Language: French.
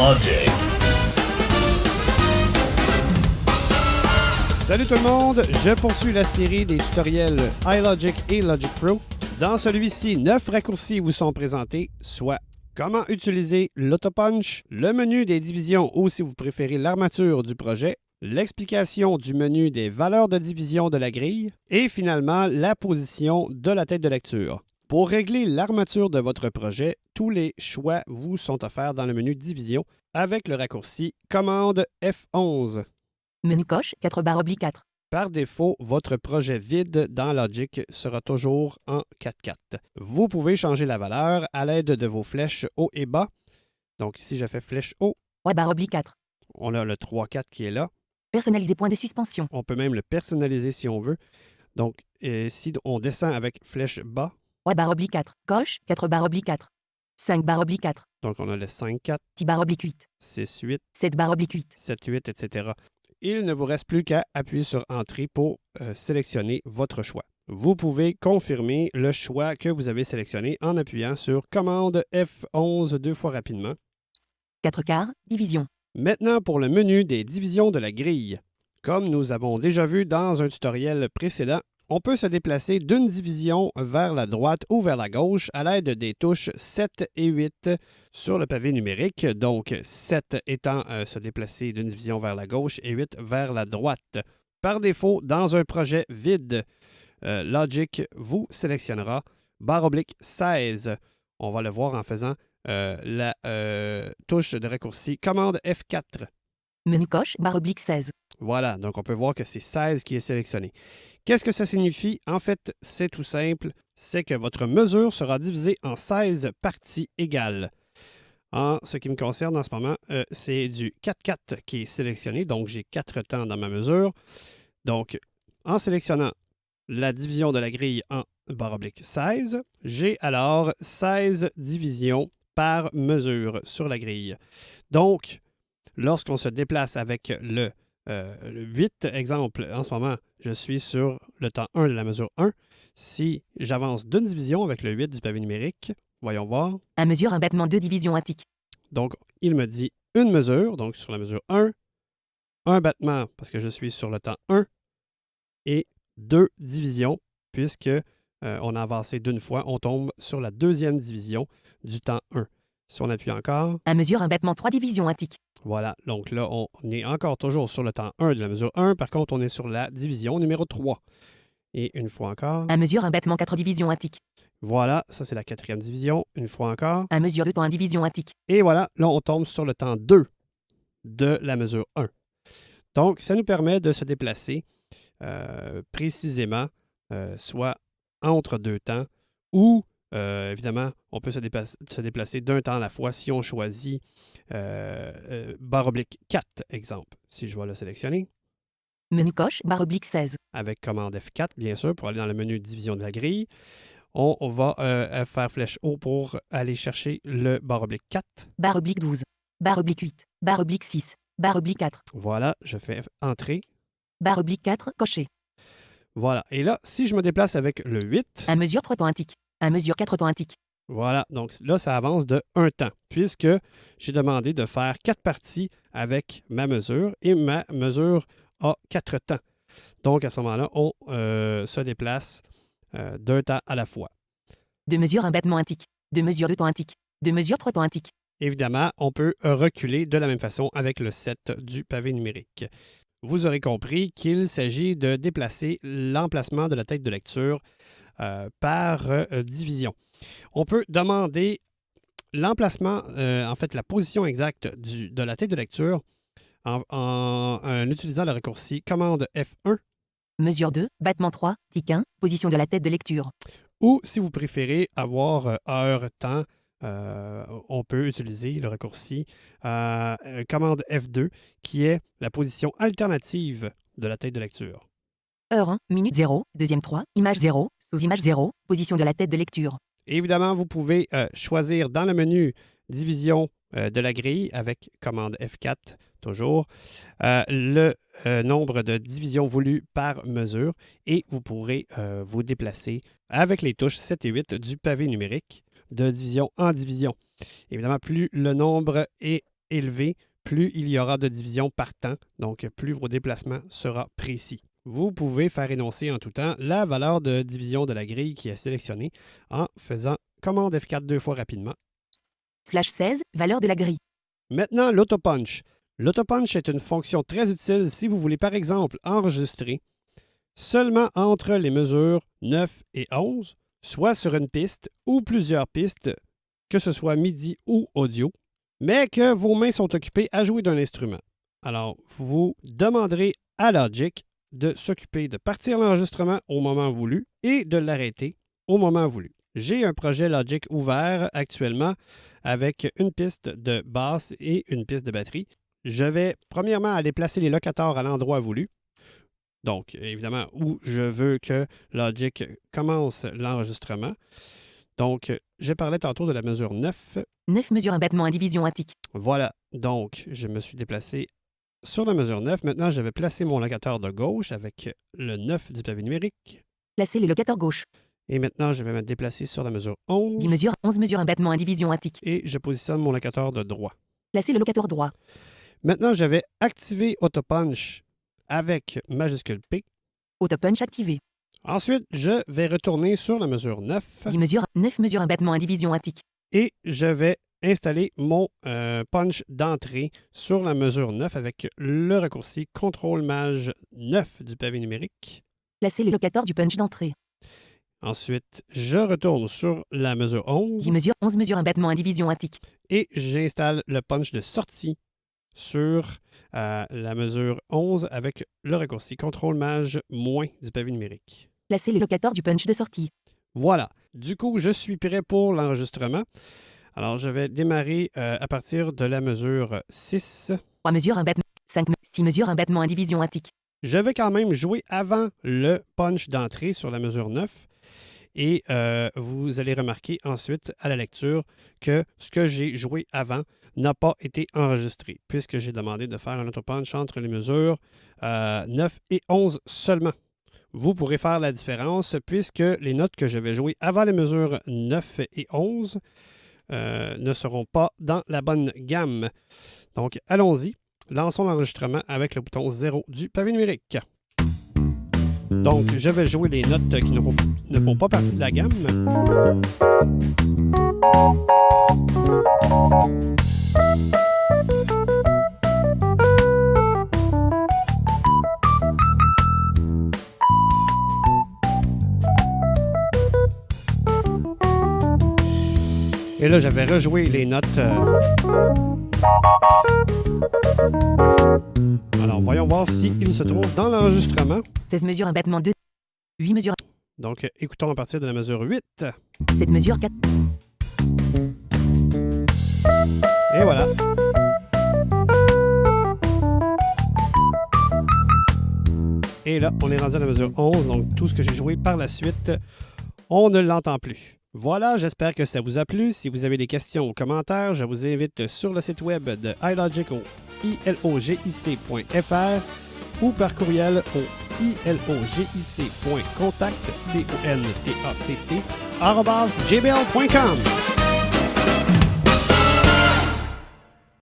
Logic. Salut tout le monde, je poursuis la série des tutoriels iLogic et Logic Pro. Dans celui-ci, 9 raccourcis vous sont présentés, soit comment utiliser l'autopunch, le menu des divisions ou si vous préférez l'armature du projet, l'explication du menu des valeurs de division de la grille et finalement la position de la tête de lecture. Pour régler l'armature de votre projet, tous les choix vous sont offerts dans le menu division avec le raccourci commande F11. Menu coche 4/4. Par défaut, votre projet vide dans Logic sera toujours en 4-4. Vous pouvez changer la valeur à l'aide de vos flèches haut et bas. Donc ici, je fais flèche haut. 3/4. On a le 3-4 qui est là. Personnaliser point de suspension. On peut même le personnaliser si on veut. Donc, si on descend avec flèche bas. 3/4. Coche 4/4. 5/4. Donc, on a le 5-4, 6/8. 6-8, 7/8. 7-8, etc. Il ne vous reste plus qu'à appuyer sur Entrée pour sélectionner votre choix. Vous pouvez confirmer le choix que vous avez sélectionné en appuyant sur Commande F11 deux fois rapidement. 4/4. Division. Maintenant pour le menu des divisions de la grille. Comme nous avons déjà vu dans un tutoriel précédent, on peut se déplacer d'une division vers la droite ou vers la gauche à l'aide des touches 7 et 8 sur le pavé numérique. Donc 7 étant se déplacer d'une division vers la gauche et 8 vers la droite. Par défaut, dans un projet vide, Logic vous sélectionnera /16. On va le voir en faisant la touche de raccourci commande F4. Menu coche /16. Voilà, donc on peut voir que c'est 16 qui est sélectionné. Qu'est-ce que ça signifie? En fait, c'est tout simple. C'est que votre mesure sera divisée en 16 parties égales. En ce qui me concerne en ce moment, c'est du 4-4 qui est sélectionné. Donc, j'ai 4 temps dans ma mesure. Donc, en sélectionnant la division de la grille en /16, j'ai alors 16 divisions par mesure sur la grille. Donc, lorsqu'on se déplace avec le 8, exemple, en ce moment, je suis sur le temps 1 de la mesure 1. Si j'avance d'une division avec le 8 du pavé numérique, voyons voir. Un mesure un battement 2 divisions un tic. Donc, il me dit une mesure, donc sur la mesure 1, un battement parce que je suis sur le temps 1 et 2 divisions puisque on a avancé d'une fois, on tombe sur la deuxième division du temps 1. Si on appuie encore. Un mesure un battement 3 divisions un tic. Voilà, donc là, on est encore toujours sur le temps 1 de la mesure 1. Par contre, on est sur la division numéro 3. Et une fois encore. Un mesure un battement 4 divisions un tic. Voilà, ça c'est la 4e division. Une fois encore. Un mesure de temps 1 division un tic. Et voilà, là, on tombe sur le temps 2 de la mesure 1. Donc, ça nous permet de se déplacer précisément, soit entre deux temps ou évidemment, on peut se déplacer d'un temps à la fois si on choisit /4, exemple. Si je vais le sélectionner. Menu coche /16. Avec commande F4, bien sûr, pour aller dans le menu division de la grille. On va faire flèche haut pour aller chercher le /4. /12. /8. /6. /4. Voilà, je fais Entrée. /4 coché. Voilà, et là, si je me déplace avec le 8... Un mesure 3 temps un tic. Un mesure 4 temps un tic. Voilà, donc là, ça avance de 1 temps, puisque j'ai demandé de faire 4 parties avec ma mesure, et ma mesure a 4 temps. Donc, à ce moment-là, on se déplace d'un temps à la fois. 2 mesures un battement un tic. 2 mesures 2 temps un tic. 2 mesures 3 temps un tic. Évidemment, on peut reculer de la même façon avec le 7 du pavé numérique. Vous aurez compris qu'il s'agit de déplacer l'emplacement de la tête de lecture par division. On peut demander l'emplacement, en fait la position exacte de la tête de lecture en utilisant le raccourci commande F1. Mesure 2, battement 3, tic 1, position de la tête de lecture. Ou si vous préférez avoir heure, temps, on peut utiliser le raccourci commande F2 qui est la position alternative de la tête de lecture. Heure 1, minute 0, deuxième 3, image 0, sous-image 0, position de la tête de lecture. Évidemment, vous pouvez choisir dans le menu division de la grille avec commande F4, toujours, le nombre de divisions voulues par mesure et vous pourrez vous déplacer avec les touches 7 et 8 du pavé numérique de division en division. Évidemment, plus le nombre est élevé, plus il y aura de divisions par temps, donc plus vos déplacements seront précis. Vous pouvez faire énoncer en tout temps la valeur de division de la grille qui est sélectionnée en faisant commande F4 2 fois rapidement. /16, valeur de la grille. Maintenant, l'autopunch. L'autopunch est une fonction très utile si vous voulez par exemple enregistrer seulement entre les mesures 9 et 11, soit sur une piste ou plusieurs pistes, que ce soit MIDI ou audio, mais que vos mains sont occupées à jouer d'un instrument. Alors, vous demanderez à Logic de s'occuper de partir l'enregistrement au moment voulu et de l'arrêter au moment voulu. J'ai un projet Logic ouvert actuellement avec une piste de basse et une piste de batterie. Je vais premièrement aller placer les locateurs à l'endroit voulu. Donc, évidemment, où je veux que Logic commence l'enregistrement. Donc, je parlais tantôt de la mesure 9. 9 mesure un battement à division à tic. Voilà. Donc, je me suis déplacé sur la mesure 9. Maintenant, je vais placer mon locateur de gauche avec le 9 du pavé numérique. Placer les locateurs gauche. Et maintenant, je vais me déplacer sur la mesure 11. 10 mesure, 11 mesure un battement à division à tic. Et je positionne mon locateur de droit. Placer le locateur droit. Maintenant, je vais activer Autopunch avec majuscule P. Autopunch activé. Ensuite, je vais retourner sur la mesure 9. 10 mesure, 9 mesure un battement à division à tic. Et je vais installer mon punch d'entrée sur la mesure 9 avec le raccourci CTRL-MAJ 9 du pavé numérique. Placer les locateurs du punch d'entrée. Ensuite, je retourne sur la mesure 11. 10 mesure, 11 mesure un battement à division à tic. Et j'installe le punch de sortie sur la mesure 11 avec le raccourci CTRL-MAJ- du pavé numérique. Placer les locateurs du punch de sortie. Voilà. Du coup, je suis prêt pour l'enregistrement. Alors, je vais démarrer à partir de la mesure 6. 3 mesure un battement. 6 mesure un battement à division à tic. Je vais quand même jouer avant le punch d'entrée sur la mesure 9. Et vous allez remarquer ensuite à la lecture que ce que j'ai joué avant n'a pas été enregistré, puisque j'ai demandé de faire un autopunch entre les mesures 9 et 11 seulement. Vous pourrez faire la différence, puisque les notes que je vais jouer avant les mesures 9 et 11 ne seront pas dans la bonne gamme. Donc, allons-y. Lançons l'enregistrement avec le bouton 0 du pavé numérique. Donc, je vais jouer les notes qui ne font pas partie de la gamme. Et là, j'avais rejoué les notes. Alors, voyons voir s'il se trouve dans l'enregistrement. 16 mesure un battement 2. 8 mesure. Donc, écoutons à partir de la mesure 8. 7 mesure 4. Et voilà. Et là, on est rendu à la mesure 11. Donc, tout ce que j'ai joué par la suite, on ne l'entend plus. Voilà, j'espère que ça vous a plu. Si vous avez des questions ou commentaires, je vous invite sur le site web de iLogic au ilogic.fr ou par courriel au ilogic.contact, contact, @gmail.com.